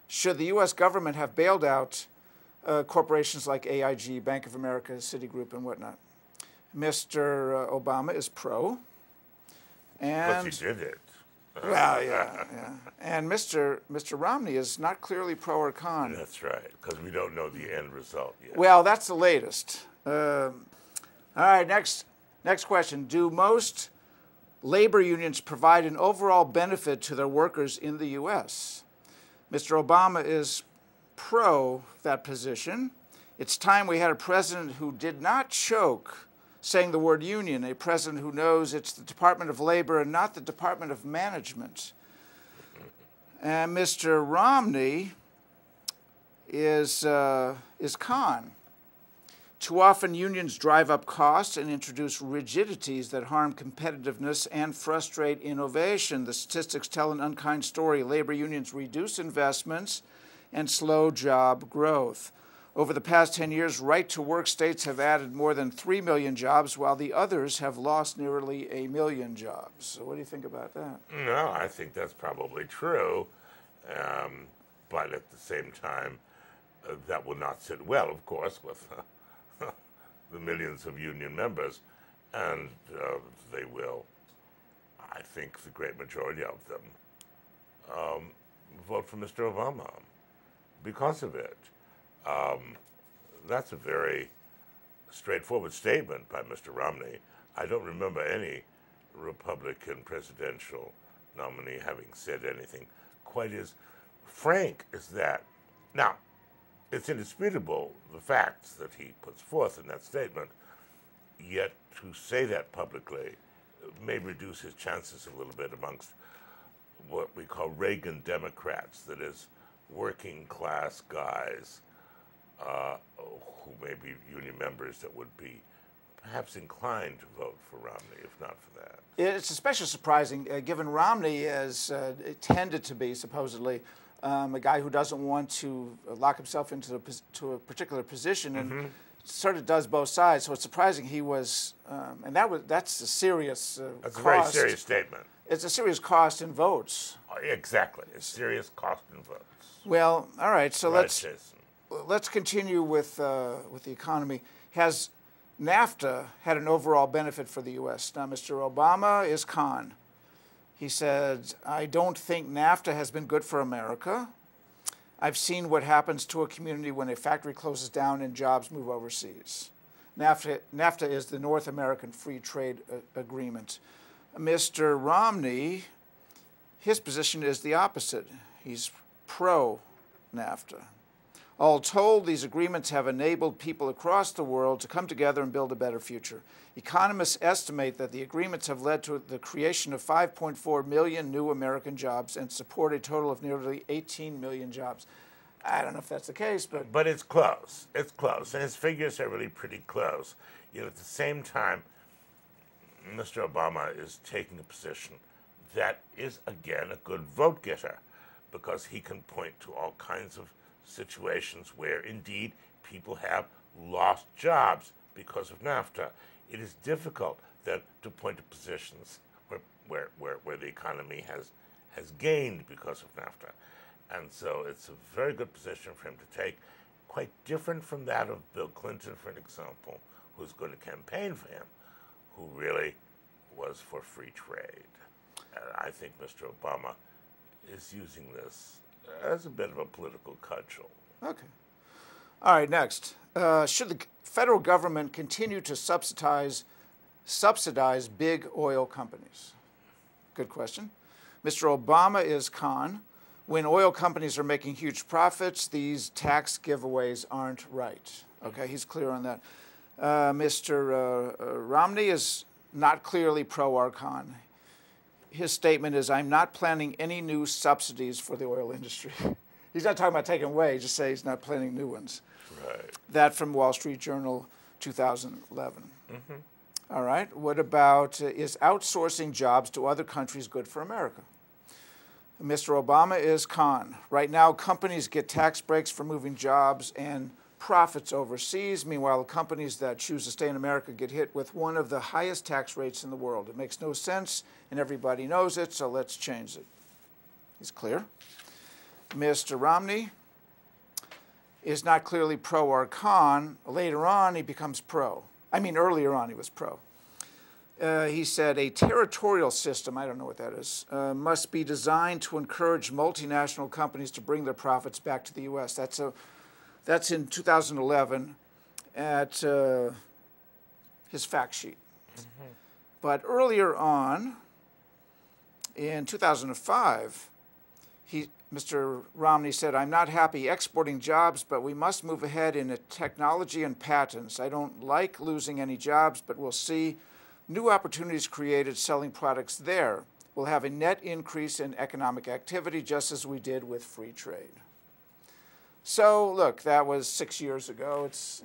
should the U.S. government have bailed out corporations like AIG, Bank of America, Citigroup, and whatnot? Mr. Obama is pro. And because he did it. well, yeah. And Mr. Romney is not clearly pro or con. That's right, because we don't know the end result yet. Well, that's the latest. All right, next question. Do most labor unions provide an overall benefit to their workers in the U.S.? Mr. Obama is pro that position. It's time we had a president who did not choke saying the word union, a president who knows it's the Department of Labor and not the Department of Management. And Mr. Romney is con. Too often unions drive up costs and introduce rigidities that harm competitiveness and frustrate innovation. The statistics tell an unkind story. Labor unions reduce investments and slow job growth. Over the past 10 years, right-to-work states have added more than 3 million jobs, while the others have lost nearly 1 million jobs. So what do you think about that? No, I think that's probably true. But at the same time, that will not sit well, of course, with the millions of union members. And they will, I think the great majority of them, vote for Mr. Obama because of it. That's a very straightforward statement by Mr. Romney. I don't remember any Republican presidential nominee having said anything quite as frank as that. Now, it's indisputable, the facts that he puts forth in that statement, yet to say that publicly may reduce his chances a little bit amongst what we call Reagan Democrats, that is, working class guys who may be union members that would be perhaps inclined to vote for Romney, if not for that. It's especially surprising, given Romney is tended to be, supposedly, a guy who doesn't want to lock himself into a particular position and sort of does both sides. So it's surprising he was, and that's a serious That's cost. a very serious statement. It's a serious cost in votes. Exactly, a serious cost in votes. Well, all right, so Right, let's continue with the economy. Has NAFTA had an overall benefit for the U.S.? Now, Mr. Obama is con. He said, I don't think NAFTA has been good for America. I've seen what happens to a community when a factory closes down and jobs move overseas. NAFTA is the North American Free Trade Agreement. Mr. Romney, his position is the opposite. He's pro-NAFTA. All told, these agreements have enabled people across the world to come together and build a better future. Economists estimate that the agreements have led to the creation of 5.4 million new American jobs and support a total of nearly 18 million jobs. I don't know if that's the case, but... But it's close. It's close. And his figures are really pretty close. Yet at the same time, Mr. Obama is taking a position that is, again, a good vote getter, because he can point to all kinds of situations where, indeed, people have lost jobs because of NAFTA. It is difficult then to point to positions where the economy has gained because of NAFTA. And so it's a very good position for him to take, quite different from that of Bill Clinton, for an example, who's going to campaign for him, who really was for free trade. And I think Mr. Obama is using this as a bit of a political cudgel. Okay. All right, next. Should the federal government continue to subsidize big oil companies? Good question. Mr. Obama is con. When oil companies are making huge profits, these tax giveaways aren't right. Okay, he's clear on that. Mr. Romney is not clearly pro or con. His statement is, I'm not planning any new subsidies for the oil industry. He's not talking about taking away, just say he's not planning new ones. Right. That from Wall Street Journal, 2011. All right, what about, is outsourcing jobs to other countries good for America? Mr. Obama is con. Right now, companies get tax breaks for moving jobs and profits overseas. Meanwhile, companies that choose to stay in America get hit with one of the highest tax rates in the world. It makes no sense, and everybody knows it, so let's change it. He's clear. Mr. Romney is not clearly pro or con. Later on, he becomes pro. I mean, earlier on, he was pro. He said a territorial system, I don't know what that is, must be designed to encourage multinational companies to bring their profits back to the U.S. That's in 2011 at his fact sheet. Mm-hmm. But earlier on, in 2005, Mr. Romney said, I'm not happy exporting jobs, but we must move ahead in technology and patents. I don't like losing any jobs, but we'll see new opportunities created selling products there. We'll have a net increase in economic activity, just as we did with free trade. So, look, that was 6 years ago. It's,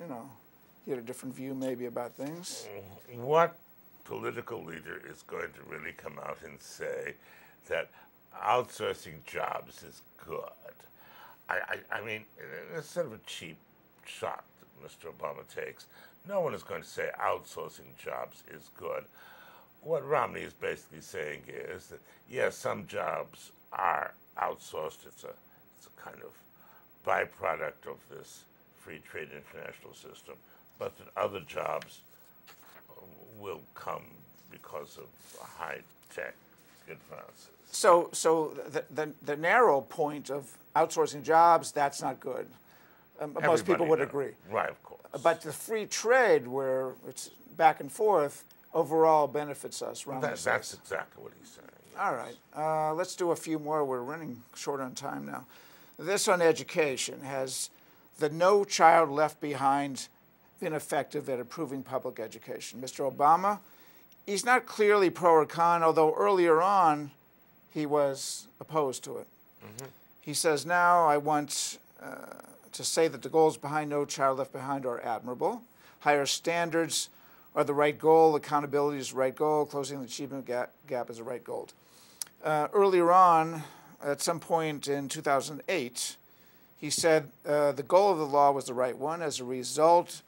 he had a different view maybe about things. What political leader is going to really come out and say that outsourcing jobs is good? I mean, it's sort of a cheap shot that Mr. Obama takes. No one is going to say outsourcing jobs is good. What Romney is basically saying is that, yes, some jobs are outsourced. It's a kind of byproduct of this free trade international system, but that other jobs will come because of high-tech advances. So the narrow point of outsourcing jobs, that's not good. Most people would agree. Right, of course. But the free trade, where it's back and forth, overall benefits us. That's exactly what he's saying. Yes. All right. Let's do a few more. We're running short on time now. This on education. Has the No Child Left Behind been effective at improving public education? Mr. Obama, he's not clearly pro or con, although earlier on he was opposed to it. Mm-hmm. He says, now I want to say that the goals behind No Child Left Behind are admirable. Higher standards are the right goal. Accountability is the right goal. Closing the achievement gap is the right goal. Earlier on, at some point in 2008, he said the goal of the law was the right one. As a result,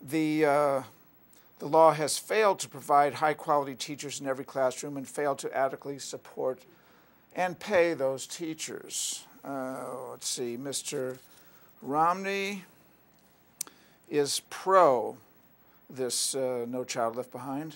the law has failed to provide high-quality teachers in every classroom and failed to adequately support and pay those teachers. Let's see, Mr. Romney is pro this No Child Left Behind.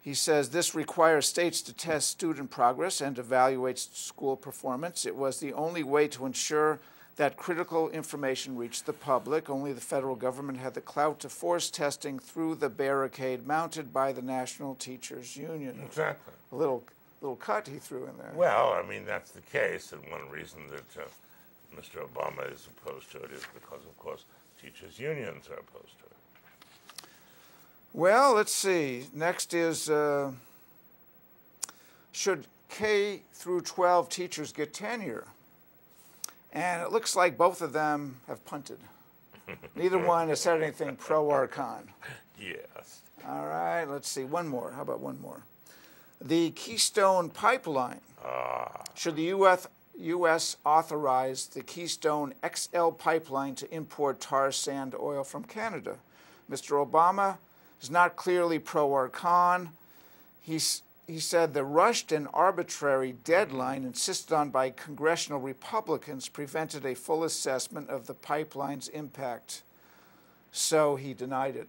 He says this requires states to test student progress and evaluate school performance. It was the only way to ensure that critical information reached the public. Only the federal government had the clout to force testing through the barricade mounted by the National Teachers Union. Exactly. A little cut he threw in there. Well, I mean, that's the case, and one reason that Mr. Obama is opposed to it is because, of course, teachers' unions are opposed to it. Well, let's see. Next is, should K through 12 teachers get tenure? And it looks like both of them have punted. Neither one has said anything pro or con. Yes. All right, let's see. One more. How about one more? The Keystone Pipeline. Should the U.S. authorize the Keystone XL pipeline to import tar sand oil from Canada? Mr. Obama is not clearly pro or con. He said the rushed and arbitrary deadline insisted on by congressional Republicans prevented a full assessment of the pipeline's impact. So he denied it.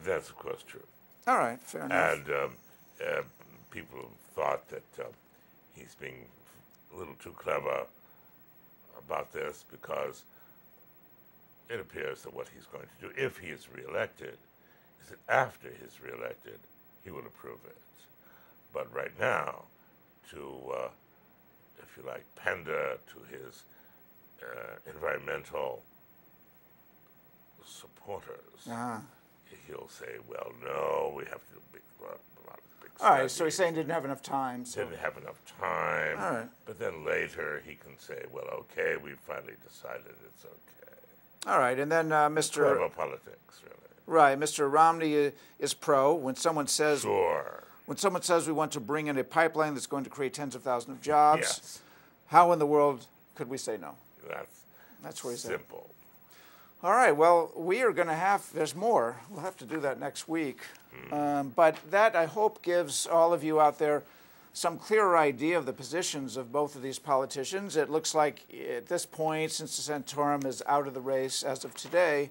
That's, of course, true. All right, fair enough. And people thought that he's being a little too clever about this because it appears that what he's going to do, if he is reelected, is that after he's reelected, he will approve it. But right now, to, if you like, pander to his environmental supporters, he'll say, well, no, we have to do a lot of big All right, so he's saying didn't have enough time. So. Didn't have enough time. All right. But then later he can say, well, okay, we finally decided it's okay. All right, and then Mr. Clever politics, really. Right, Mr. Romney is pro. When someone says, sure. When someone says we want to bring in a pipeline that's going to create tens of thousands of jobs, yes. How in the world could we say no? That's where he's simple. At. All right, well, we are going to have, there's more. We'll have to do that next week. But that, I hope, gives all of you out there some clearer idea of the positions of both of these politicians. It looks like at this point, since the Santorum is out of the race as of today,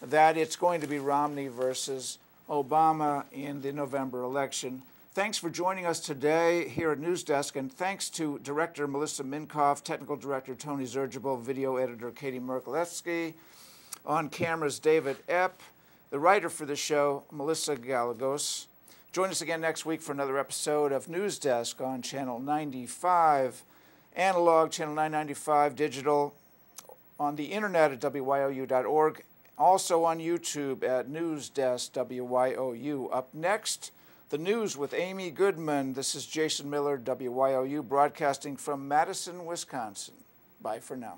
that it's going to be Romney versus Obama in the November election. Thanks for joining us today here at NewsDesk, and thanks to Director Melissa Minkoff, Technical Director Tony Zergibel, Video Editor Katie Merkolewski, on cameras David Epp, the writer for the show, Melissa Gallegos. Join us again next week for another episode of NewsDesk on Channel 95, analog, Channel 995, digital, on the internet at wyou.org, also on YouTube at NewsDesk WYOU. Up next, the news with Amy Goodman. This is Jason Miller, WYOU, broadcasting from Madison, Wisconsin. Bye for now.